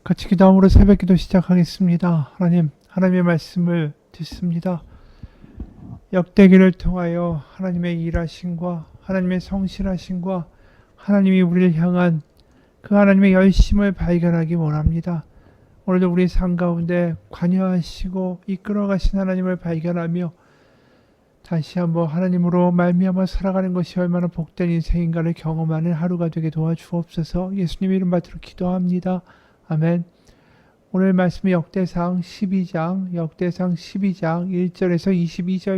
같이 기도함으로 새벽기도 시작하겠습니다. 하나님의 말씀을 듣습니다. 역대기를 통하여 하나님의 일하심과 하나님의 성실하심과 하나님이 우리를 향한 그 하나님의 열심을 발견하기 원합니다. 오늘도 우리 삶 가운데 관여하시고 이끌어가신 하나님을 발견하며 다시 한번 하나님으로 말미암아 살아가는 것이 얼마나 복된 인생인가를 경험하는 하루가 되게 도와주옵소서. 예수님 이름 받들어 기도합니다. 아멘. 오늘 말씀은 역대상 12장 1절에서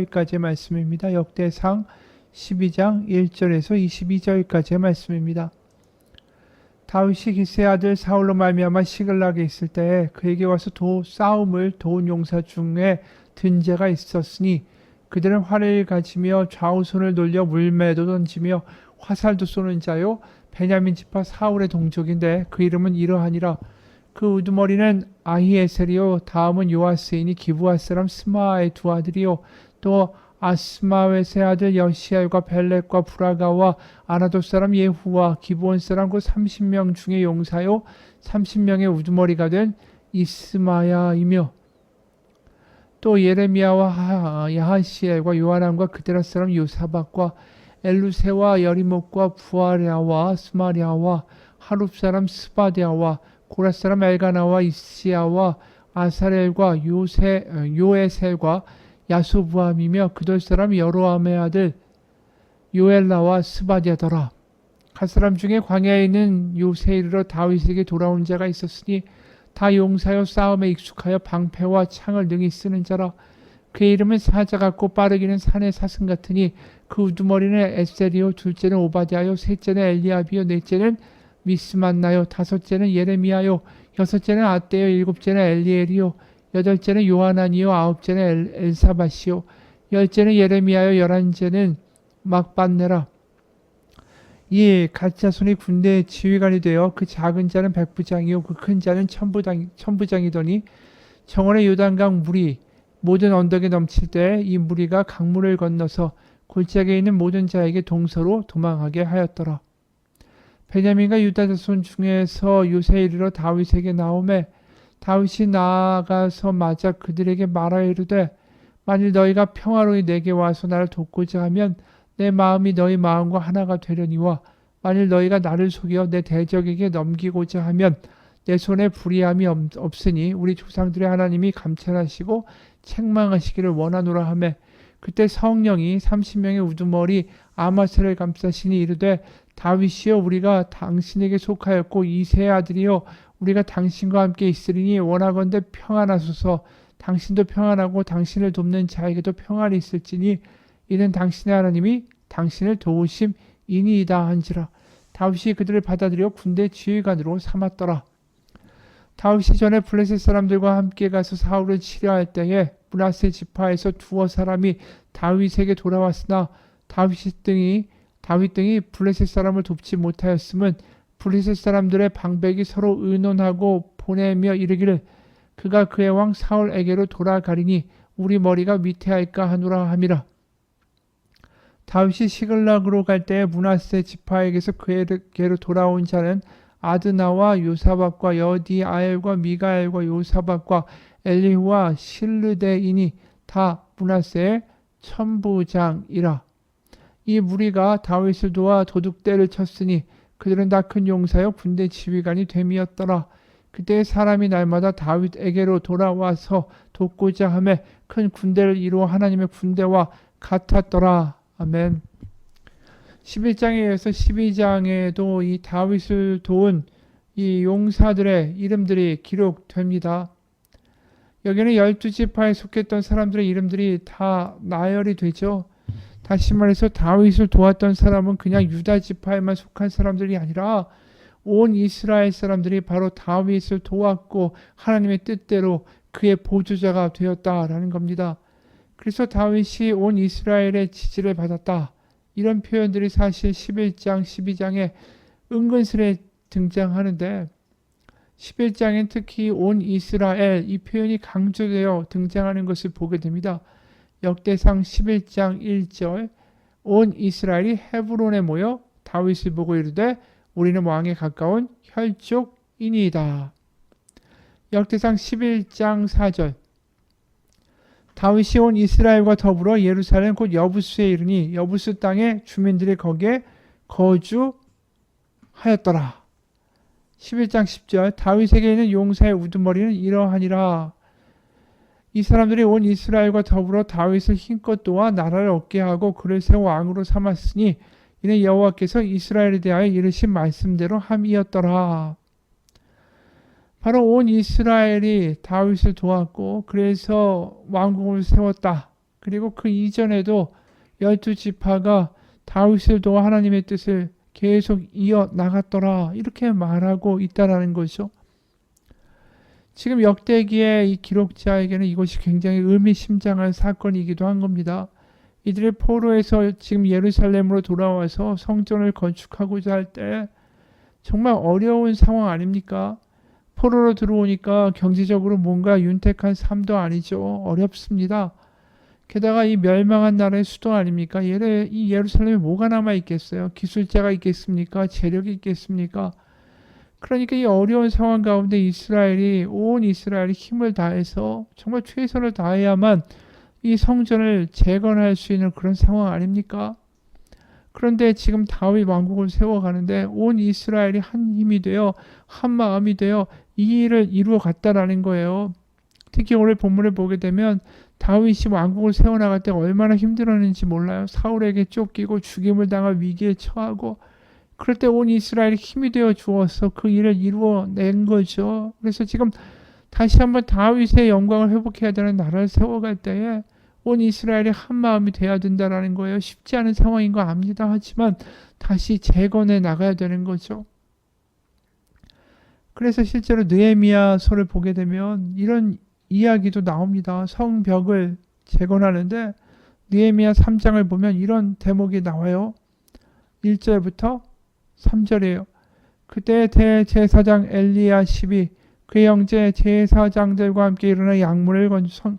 22절까지의 말씀입니다. 역대상 12장 1절에서 22절까지의 말씀입니다. 다윗이 기스의 아들 사울로 말미암아 시글락에 있을 때에 그에게 와서 싸움을 도운 용사 중에 든 자가 있었으니 그들은 활을 가지며 좌우손을 돌려 물매도 던지며 화살도 쏘는 자요 베냐민 지파 사울의 동족인데 그 이름은 이러하니라. 그 우두머리는 아히에셀이요 다음은 요아스이니 기브아 사람 스마아의 두 아들이요 또 아스마웻의 아들 여시엘과 벨렉과 브라가와 아나돗 사람 예후와 기브온 사람 그 30명 중에 용사요 30명의 우두머리가 된 이스마야이며 또 예레미야와 야하시엘과 요하람과 그데라 사람 요사박과 엘루세와 여리목과 부아랴와 스마랴와 하룹 사람 스바데아와 고라 사람 엘가나와 이시야와 아사렐과 요에셀과 야소부함이며 그들 사람 여로함의 아들 요엘라와 스바디아더라. 갓 사람 중에 광야에 있는 요새 이르러 다윗에게 돌아온 자가 있었으니 다 용사여 싸움에 익숙하여 방패와 창을 능히 쓰는 자라. 그의 이름은 사자 같고 빠르기는 산의 사슴 같으니 그 우두머리는 에셀이요 둘째는 오바댜요 셋째는 엘리압이요 넷째는 미스만나요 다섯째는 예레미야요 여섯째는 아떼요 일곱째는 엘리엘이요 여덟째는 요하나니요 아홉째는 엘사바시요 열째는 예레미야요 열한째는 막반네라. 이 가짜손이 군대의 지휘관이 되어 그 작은 자는 백부장이요 그 큰 자는 천부장이더니 정원의 요단강 물이 모든 언덕에 넘칠 때 이 무리가 강물을 건너서 골짜기에 있는 모든 자에게 동서로 도망하게 하였더라. 베냐민과 유다 자손 중에서 요새 이르러 다윗에게 나오매 다윗이 나아가서 맞아 그들에게 말하여 이르되 만일 너희가 평화로이 내게 와서 나를 돕고자 하면 내 마음이 너희 마음과 하나가 되려니와 만일 너희가 나를 속여 내 대적에게 넘기고자 하면 내 손에 불의함이 없으니 우리 조상들의 하나님이 감찰하시고 책망하시기를 원하노라 하매 그때 성령이 30명의 우두머리 아마사를 감싸시니 이르되 다윗이여 우리가 당신에게 속하였고 이새의 아들이여 우리가 당신과 함께 있으리니 원하건대 평안하소서. 당신도 평안하고 당신을 돕는 자에게도 평안이 있을지니 이는 당신의 하나님이 당신을 도우심이니이다 한지라. 다윗이 그들을 받아들여 군대 지휘관으로 삼았더라. 다윗이 전에 블레셋 사람들과 함께 가서 사울을 치려할 때에 므낫세 지파에서 두어 사람이 다윗에게 돌아왔으나 다윗 등이 블레셋 사람을 돕지 못하였음은 블레셋 사람들의 방백이 서로 의논하고 보내며 이르기를 그가 그의 왕 사울에게로 돌아가리니 우리 머리가 위태할까 하노라 함이라. 다윗이 시글락으로 갈 때에 므낫세 지파에게서 그에게로 돌아온 자는 아드나와 요사박과 여디아엘과 미가엘과 요사박과 엘리후와 실르데이니 다 므낫세의 천부장이라. 이 무리가 다윗을 도와 도둑대를 쳤으니 그들은 다 큰 용사여 군대 지휘관이 됨이었더라. 그때 사람이 날마다 다윗에게로 돌아와서 돕고자 하매 큰 군대를 이루어 하나님의 군대와 같았더라. 아멘. 11장에 이어서 12장에도 이 다윗을 도운 이 용사들의 이름들이 기록됩니다. 여기는 12지파에 속했던 사람들의 이름들이 다 나열이 되죠. 다시 말해서 다윗을 도왔던 사람은 그냥 유다 지파에만 속한 사람들이 아니라 온 이스라엘 사람들이 바로 다윗을 도왔고 하나님의 뜻대로 그의 보조자가 되었다라는 겁니다. 그래서 다윗이 온 이스라엘의 지지를 받았다. 이런 표현들이 사실 11장, 12장에 은근슬에 등장하는데 11장엔 특히 온 이스라엘 이 표현이 강조되어 등장하는 것을 보게 됩니다. 역대상 11장 1절 온 이스라엘이 헤브론에 모여 다윗을 보고 이르되 우리는 왕에 가까운 혈족이니이다. 역대상 11장 4절. 다윗이 온 이스라엘과 더불어 예루살렘 곧 여부스에 이르니 여부스 땅의 주민들이 거기에 거주하였더라. 11장 10절. 다윗에게 있는 용사의 우두머리는 이러하니라. 이 사람들이 온 이스라엘과 더불어 다윗을 힘껏 도와 나라를 얻게 하고 그를 세워 왕으로 삼았으니 이는 여호와께서 이스라엘에 대하여 이르신 말씀대로 함이었더라. 바로 온 이스라엘이 다윗을 도왔고 그래서 왕국을 세웠다. 그리고 그 이전에도 12지파가 다윗을 도와 하나님의 뜻을 계속 이어나갔더라. 이렇게 말하고 있다라는 거죠. 지금 역대기의 이 기록자에게는 이것이 굉장히 의미심장한 사건이기도 한 겁니다. 이들이 포로에서 지금 예루살렘으로 돌아와서 성전을 건축하고자 할 때 정말 어려운 상황 아닙니까? 포로로 들어오니까 경제적으로 뭔가 윤택한 삶도 아니죠. 어렵습니다. 게다가 이 멸망한 나라의 수도 아닙니까? 이 예루살렘에 뭐가 남아 있겠어요? 기술자가 있겠습니까? 재력이 있겠습니까? 그러니까 이 어려운 상황 가운데 온 이스라엘이 힘을 다해서 정말 최선을 다해야만 이 성전을 재건할 수 있는 그런 상황 아닙니까? 그런데 지금 다윗 왕국을 세워가는데 온 이스라엘이 한 힘이 되어 한 마음이 되어 이 일을 이루어 갔다라는 거예요. 특히 오늘 본문을 보게 되면 다윗이 왕국을 세워나갈 때 얼마나 힘들었는지 몰라요. 사울에게 쫓기고 죽임을 당할 위기에 처하고 그럴 때 온 이스라엘이 힘이 되어 주어서 그 일을 이루어낸 거죠. 그래서 지금 다시 한번 다윗의 영광을 회복해야 되는 나라를 세워갈 때에 온 이스라엘이 한 마음이 돼야 된다는 거예요. 쉽지 않은 상황인 거 압니다. 하지만 다시 재건해 나가야 되는 거죠. 그래서 실제로 느헤미야서를 보게 되면 이런 이야기도 나옵니다. 성벽을 재건하는데 느헤미야 3장을 보면 이런 대목이 나와요. 1절부터 3절이에요. 그때 대제사장 엘리야십이 그의 형제 제사장들과 함께 일어나 양문을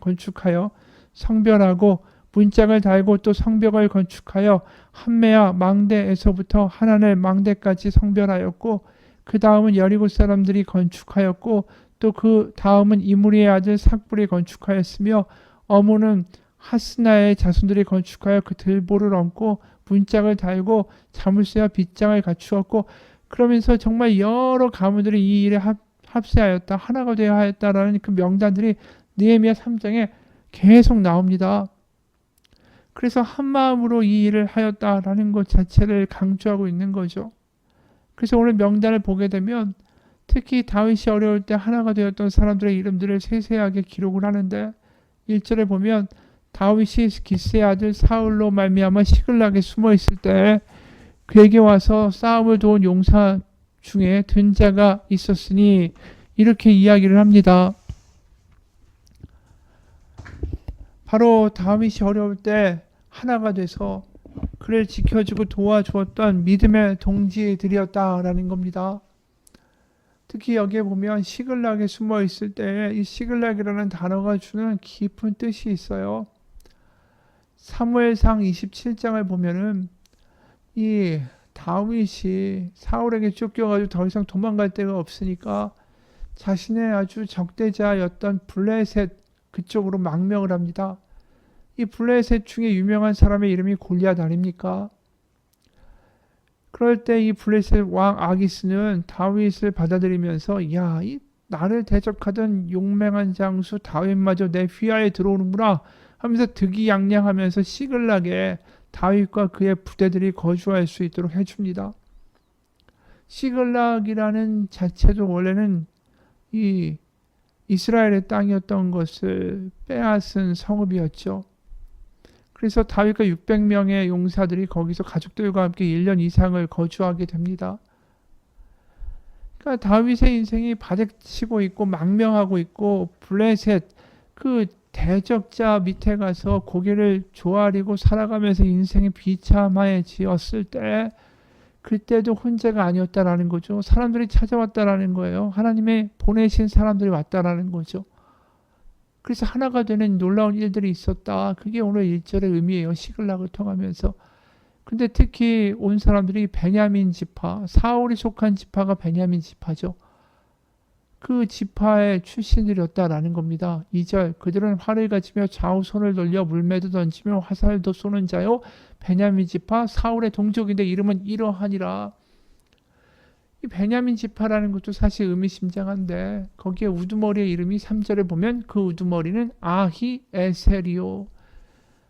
건축하여 성별하고 문짝을 달고 또 성벽을 건축하여 한메아 망대에서부터 하나넬 망대까지 성별하였고 그 다음은 여리고 사람들이 건축하였고 또 그 다음은 이므리의 아들 삭불이 건축하였으며 어무는 하스나의 자손들이 건축하여 그 들보를 얹고 문짝을 달고 자물쇠와 빗장을 갖추었고 그러면서 정말 여러 가문들이 이 일에 합세하였다. 하나가 되어 하였다라는 그 명단들이 느헤미야 3장에 계속 나옵니다. 그래서 한 마음으로 이 일을 하였다라는 것 자체를 강조하고 있는 거죠. 그래서 오늘 명단을 보게 되면 특히 다윗이 어려울 때 하나가 되었던 사람들의 이름들을 세세하게 기록을 하는데 1절에 보면 다윗이 기스의 아들 사울로 말미암아 시글락에 숨어 있을 때 그에게 와서 싸움을 도운 용사 중에 든 자가 있었으니 이렇게 이야기를 합니다. 바로 다윗이 어려울 때 하나가 돼서 그를 지켜주고 도와주었던 믿음의 동지들이었다라는 겁니다. 특히 여기에 보면 시글락에 숨어 있을 때 이 시글락이라는 단어가 주는 깊은 뜻이 있어요. 사무엘상 27장을 보면은 이 다윗이 사울에게 쫓겨가지고 더 이상 도망갈 데가 없으니까 자신의 아주 적대자였던 블레셋 그쪽으로 망명을 합니다. 이 블레셋 중에 유명한 사람의 이름이 골리앗 아닙니까? 그럴 때 이 블레셋 왕 아기스는 다윗을 받아들이면서 야, 이 나를 대적하던 용맹한 장수 다윗마저 내 휘하에 들어오는구나 하면서 득이양양하면서 시글락에 다윗과 그의 부대들이 거주할 수 있도록 해줍니다. 시글락이라는 자체도 원래는 이 이스라엘의 땅이었던 것을 빼앗은 성읍이었죠. 그래서 다윗과 600명의 용사들이 거기서 가족들과 함께 1년 이상을 거주하게 됩니다. 그러니까 다윗의 인생이 바닥치고 있고 망명하고 있고 블레셋 그 대적자 밑에 가서 고개를 조아리고 살아가면서 인생이 비참해지었을 때 그때도 혼자가 아니었다라는 거죠. 사람들이 찾아왔다라는 거예요. 하나님의 보내신 사람들이 왔다라는 거죠. 그래서 하나가 되는 놀라운 일들이 있었다. 그게 오늘 1절의 의미예요. 시글락을 통하면서. 근데 특히 온 사람들이 베냐민 지파, 사울이 속한 지파가 베냐민 지파죠. 그 지파의 출신들이었다라는 겁니다. 2절 그들은 활을 가지며 좌우 손을 돌려 물매도 던지며 화살도 쏘는 자요 베냐민 지파 사울의 동족인데 이름은 이러하니라. 이 베냐민 지파라는 것도 사실 의미심장한데 거기에 우두머리의 이름이 3절에 보면 그 우두머리는 아히에셀이요.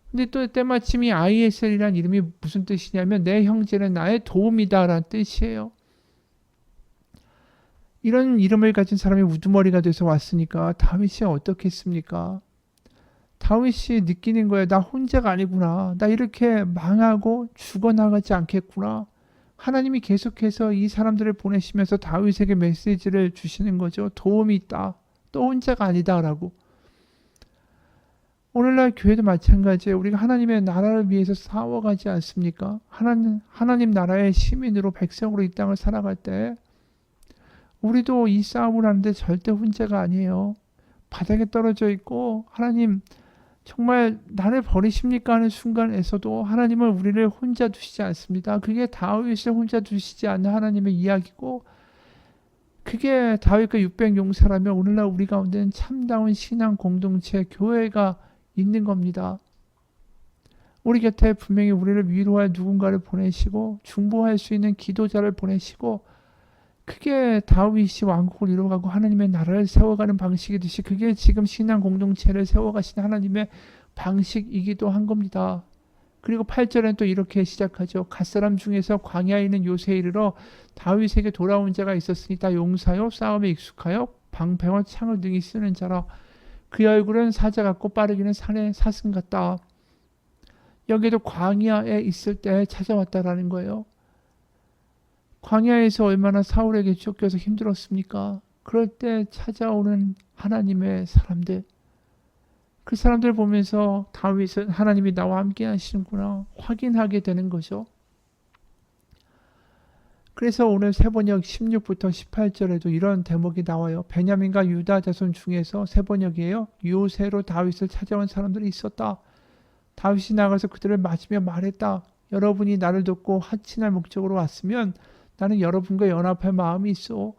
근데 또 때마침 이 아히에셀이라는 이름이 무슨 뜻이냐면 내 형제는 나의 도움이다 라는 뜻이에요. 이런 이름을 가진 사람이 우두머리가 돼서 왔으니까 다윗이 어떻겠습니까? 다윗이 느끼는 거예요. 나 혼자가 아니구나. 나 이렇게 망하고 죽어나가지 않겠구나. 하나님이 계속해서 이 사람들을 보내시면서 다윗에게 메시지를 주시는 거죠. 도움이 있다. 또 혼자가 아니다라고. 오늘날 교회도 마찬가지예요. 우리가 하나님의 나라를 위해서 싸워가지 않습니까? 하나님 나라의 시민으로 백성으로 이 땅을 살아갈 때 우리도 이 싸움을 하는데 절대 혼자가 아니에요. 바닥에 떨어져 있고 하나님 정말 나를 버리십니까 하는 순간에서도 하나님은 우리를 혼자 두시지 않습니다. 그게 다윗을 혼자 두시지 않는 하나님의 이야기고 그게 다윗과 600용사라면 오늘날 우리 가운데는 참다운 신앙 공동체 교회가 있는 겁니다. 우리 곁에 분명히 우리를 위로할 누군가를 보내시고 중보할 수 있는 기도자를 보내시고 그게 다윗이 왕국을 이루어가고 하나님의 나라를 세워가는 방식이듯이 그게 지금 신앙 공동체를 세워가신 하나님의 방식이기도 한 겁니다. 그리고 8절엔 또 이렇게 시작하죠. 갓사람 중에서 광야에 있는 요새에 이르러 다윗에게 돌아온 자가 있었으니 다 용사요 싸움에 익숙하여 방패와 창을 등이 쓰는 자라. 그의 얼굴은 사자 같고 빠르기는 산의 사슴 같다. 여기도 광야에 있을 때 찾아왔다라는 거예요. 광야에서 얼마나 사울에게 쫓겨서 힘들었습니까? 그럴 때 찾아오는 하나님의 사람들, 그 사람들 보면서 다윗은 하나님이 나와 함께 하시는구나 확인하게 되는 거죠. 그래서 오늘 세번역 16부터 18절에도 이런 대목이 나와요. 베냐민과 유다 자손 중에서 세번역이에요. 요새로 다윗을 찾아온 사람들이 있었다. 다윗이 나가서 그들을 맞으며 말했다. 여러분이 나를 돕고 하친할 목적으로 왔으면 나는 여러분과 연합할 마음이 있어.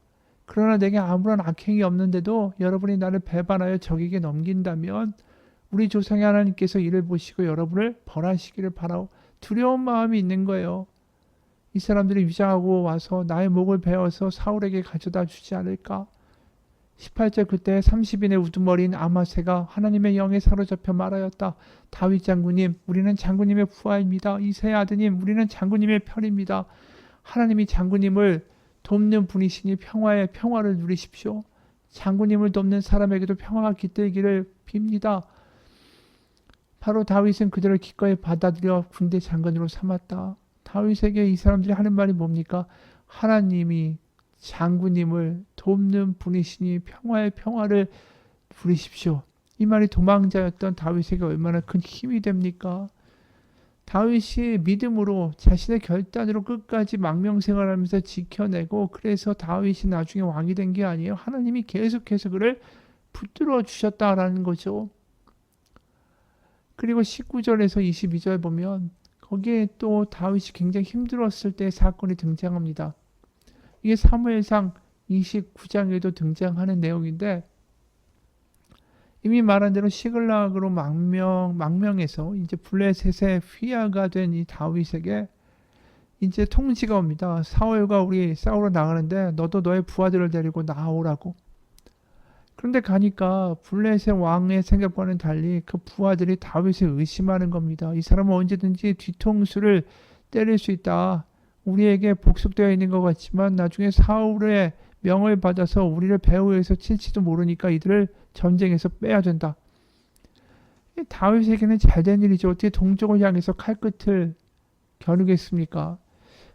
그러나 내게 아무런 악행이 없는데도 여러분이 나를 배반하여 적에게 넘긴다면 우리 조상의 하나님께서 이를 보시고 여러분을 벌하시기를 바라오. 두려운 마음이 있는 거예요. 이 사람들이 위장하고 와서 나의 목을 베어서 사울에게 가져다 주지 않을까. 18절 그때 30인의 우두머리인 아마새가 하나님의 영에 사로잡혀 말하였다. 다윗 장군님, 우리는 장군님의 부하입니다. 이새의 아드님, 우리는 장군님의 편입니다. 하나님이 장군님을 돕는 분이시니 평화를 누리십시오. 장군님을 돕는 사람에게도 평화가 깃들기를 빕니다. 바로 다윗은 그들을 기꺼이 받아들여 군대 장관으로 삼았다. 다윗에게 이 사람들이 하는 말이 뭡니까? 하나님이 장군님을 돕는 분이시니 평화를 누리십시오. 이 말이 도망자였던 다윗에게 얼마나 큰 힘이 됩니까? 다윗이 믿음으로 자신의 결단으로 끝까지 망명생활하면서 지켜내고 그래서 다윗이 나중에 왕이 된 게 아니에요. 하나님이 계속해서 그를 붙들어 주셨다라는 거죠. 그리고 19절에서 22절 보면 거기에 또 다윗이 굉장히 힘들었을 때 사건이 등장합니다. 이게 사무엘상 29장에도 등장하는 내용인데 이미 말한 대로 시글락으로 망명해서 이제 블레셋의 휘하가 된 이 다윗에게 이제 통지가 옵니다. 사울과 우리 싸우러 나가는데 너도 너의 부하들을 데리고 나오라고. 그런데 가니까 블레셋 왕의 생각과는 달리 그 부하들이 다윗을 의심하는 겁니다. 이 사람은 언제든지 뒤통수를 때릴 수 있다. 우리에게 복속되어 있는 것 같지만 나중에 사울의 명을 받아서 우리를 배후에서 칠지도 모르니까 이들을 전쟁에서 빼야 된다. 다윗에게는 잘된 일이죠. 어떻게 동족을 향해서 칼끝을 겨누겠습니까?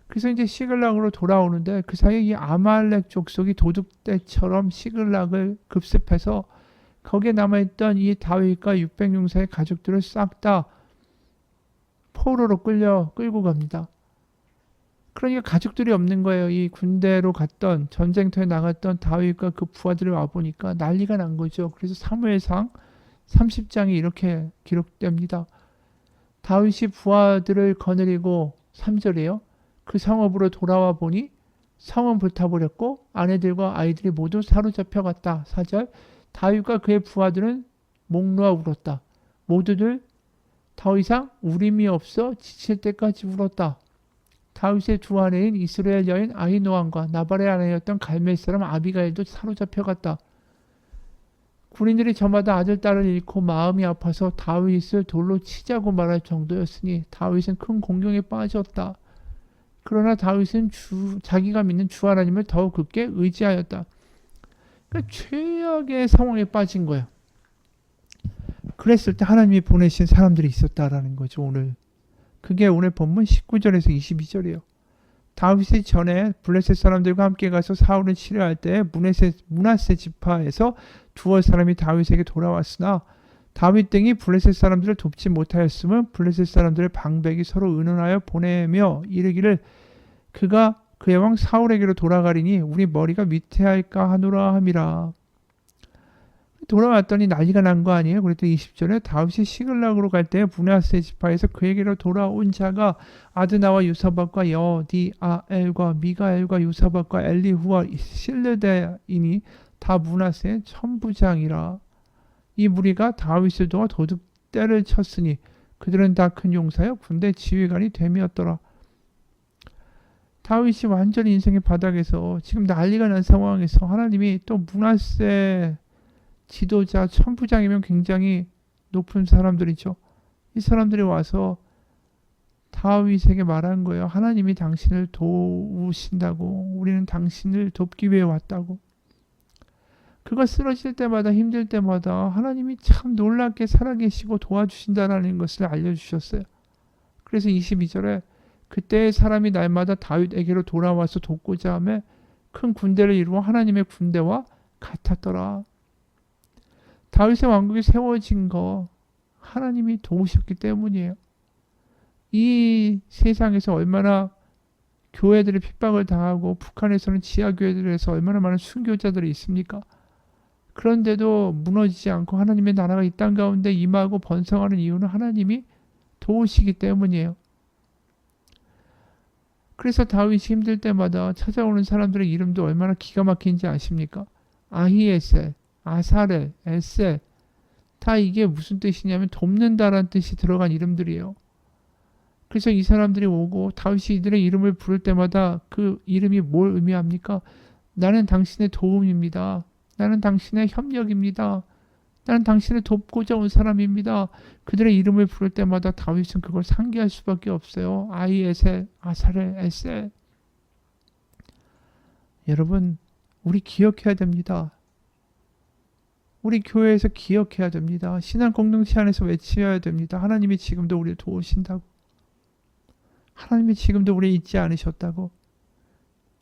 그래서 이제 시글락으로 돌아오는데 그 사이에 이 아말렉 족속이 도둑떼처럼 시글락을 급습해서 거기에 남아있던 이 다윗과 600용사의 가족들을 싹 다 포로로 끌고 갑니다. 그러니까 가족들이 없는 거예요. 이 군대로 갔던 전쟁터에 나갔던 다윗과 그 부하들이 와보니까 난리가 난 거죠. 그래서 사무엘상 30장이 이렇게 기록됩니다. 다윗이 부하들을 거느리고 3절이에요. 그 성읍으로 돌아와 보니 성은 불타버렸고 아내들과 아이들이 모두 사로잡혀갔다. 4절 다윗과 그의 부하들은 목 놓아 울었다. 모두들 더 이상 울음이 없어 지칠 때까지 울었다. 다윗의 두 아내인 이스라엘 여인 아히노함과 나발의 아내였던 갈멜 사람 아비가일도 사로잡혀갔다. 군인들이 저마다 아들, 딸을 잃고 마음이 아파서 다윗을 돌로 치자고 말할 정도였으니 다윗은 큰 공경에 빠졌다. 그러나 다윗은 자기가 믿는 주 하나님을 더욱 굳게 의지하였다. 그러니까 최악의 상황에 빠진 거야. 그랬을 때 하나님이 보내신 사람들이 있었다라는 거죠. 오늘 그게 오늘 본문 19절에서 22절이에요. 다윗이 전에 블레셋 사람들과 함께 가서 사울을 치료할 때 므낫세 지파에서 두어 사람이 다윗에게 돌아왔으나 다윗 등이 블레셋 사람들을 돕지 못하였음은 블레셋 사람들의 방백이 서로 의논하여 보내며 이르기를 그가 그의 왕 사울에게로 돌아가리니 우리 머리가 위태할까 하노라 함이라. 돌아왔더니 난리가 난 거 아니에요. 그랬더니 20절에 다윗이 시글락으로 갈 때 므낫세 지파에서 그에게로 돌아온 자가 아드나와 요사박과 여디아엘과 미가엘과 요사박과 엘리후와 실르다이니 다 므낫세의 천부장이라. 이 무리가 다윗을 도와 도둑대를 쳤으니 그들은 다 큰 용사여 군대 지휘관이 됨이었더라. 다윗이 완전히 인생의 바닥에서 지금 난리가 난 상황에서 하나님이 또 므낫세 지도자 천부장이면 굉장히 높은 사람들이죠. 이 사람들이 와서 다윗에게 말한 거예요. 하나님이 당신을 도우신다고. 우리는 당신을 돕기 위해 왔다고. 그가 쓰러질 때마다 힘들 때마다 하나님이 참 놀랍게 살아계시고 도와주신다라는 것을 알려주셨어요. 그래서 22절에 그때의 사람이 날마다 다윗에게로 돌아와서 돕고자 하며 큰 군대를 이루어 하나님의 군대와 같았더라. 다윗의 왕국이 세워진 거 하나님이 도우셨기 때문이에요. 이 세상에서 얼마나 교회들이 핍박을 당하고 북한에서는 지하교회들에서 얼마나 많은 순교자들이 있습니까? 그런데도 무너지지 않고 하나님의 나라가 이 땅 가운데 임하고 번성하는 이유는 하나님이 도우시기 때문이에요. 그래서 다윗이 힘들 때마다 찾아오는 사람들의 이름도 얼마나 기가 막힌지 아십니까? 아히에셀, 아사렐, 에셀, 다 이게 무슨 뜻이냐면 돕는다라는 뜻이 들어간 이름들이에요. 그래서 이 사람들이 오고 다윗이 이들의 이름을 부를 때마다 그 이름이 뭘 의미합니까? 나는 당신의 도움입니다. 나는 당신의 협력입니다. 나는 당신을 돕고자 온 사람입니다. 그들의 이름을 부를 때마다 다윗은 그걸 상기할 수밖에 없어요. 아히에셀, 아사렐, 에셀. 여러분, 우리 기억해야 됩니다. 우리 교회에서 기억해야 됩니다. 신앙 공동체 안에서 외쳐야 됩니다. 하나님이 지금도 우리를 도우신다고. 하나님이 지금도 우리를 잊지 않으셨다고.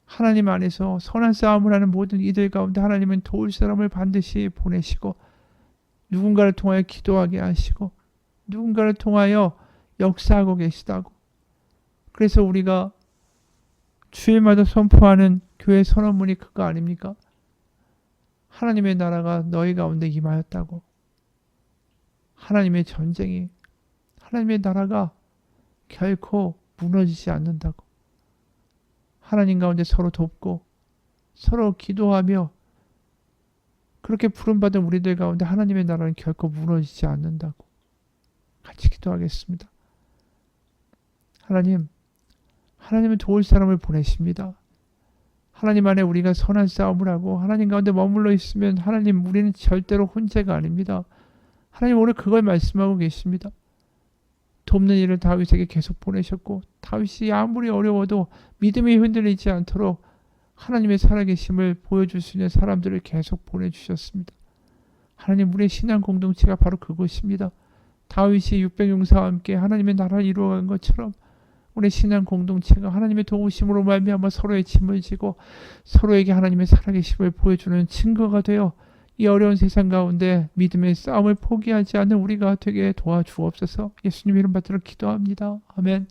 하나님 안에서 선한 싸움을 하는 모든 이들 가운데 하나님은 도울 사람을 반드시 보내시고 누군가를 통하여 기도하게 하시고 누군가를 통하여 역사하고 계시다고. 그래서 우리가 주일마다 선포하는 교회 선언문이 그거 아닙니까? 하나님의 나라가 너희 가운데 임하였다고. 하나님의 전쟁이, 하나님의 나라가 결코 무너지지 않는다고. 하나님 가운데 서로 돕고 서로 기도하며 그렇게 부름받은 우리들 가운데 하나님의 나라는 결코 무너지지 않는다고. 같이 기도하겠습니다. 하나님은 도울 사람을 보내십니다. 하나님 안에 우리가 선한 싸움을 하고 하나님 가운데 머물러 있으면 하나님 우리는 절대로 혼자가 아닙니다. 하나님 오늘 그걸 말씀하고 계십니다. 돕는 일을 다윗에게 계속 보내셨고 다윗이 아무리 어려워도 믿음이 흔들리지 않도록 하나님의 살아계심을 보여줄 수 있는 사람들을 계속 보내주셨습니다. 하나님 우리의 신앙 공동체가 바로 그것입니다. 다윗이 600용사와 함께 하나님의 나라를 이루어간 것처럼 우리 신앙 공동체가 하나님의 도우심으로 말미암아 서로의 짐을 지고 서로에게 하나님의 살아계심을 보여주는 증거가 되어 이 어려운 세상 가운데 믿음의 싸움을 포기하지 않는 우리가 되게 도와주옵소서. 예수님 이름 받들어 기도합니다. 아멘.